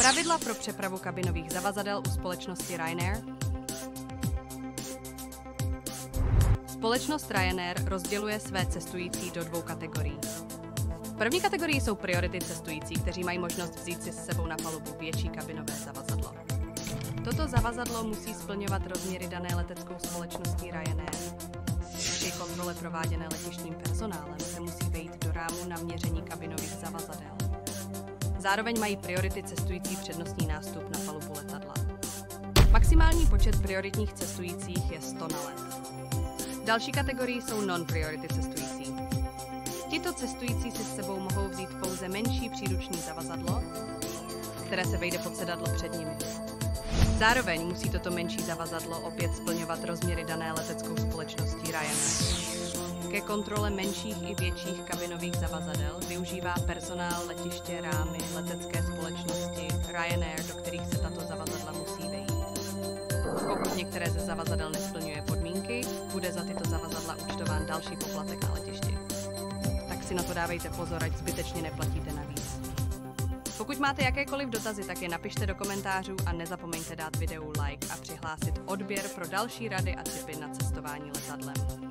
Pravidla pro přepravu kabinových zavazadel u společnosti Ryanair. Společnost Ryanair rozděluje své cestující do dvou kategorií. V první kategorii jsou priority cestující, kteří mají možnost vzít si s sebou na palubu větší kabinové zavazadlo. Toto zavazadlo musí splňovat rozměry dané leteckou společností Ryanair. Při kontrole prováděné letištním personálem se musí vejít do rámu na měření kabinových zavazadel. Zároveň mají priority cestující přednostní nástup na palubu letadla. Maximální počet prioritních cestujících je 100 na let. Další kategorii jsou non-priority cestující. Tito cestující si s sebou mohou vzít pouze menší příruční zavazadlo, které se vejde pod sedadlo před nimi. Zároveň musí toto menší zavazadlo opět splňovat rozměry dané leteckou společností Ryanair. Ke kontrole menších i větších kabinových zavazadel využívá personál letiště rámy letecké společnosti Ryanair, do kterých se tato zavazadla musí vejít. Pokud některé ze zavazadel nesplňuje podmínky, bude za tyto zavazadla účtován další poplatek na letišti. Tak si na to dávejte pozor, ať zbytečně neplatíte navíc. Pokud máte jakékoliv dotazy, tak je napište do komentářů a nezapomeňte dát videu like a přihlásit odběr pro další rady a tipy na cestování letadlem.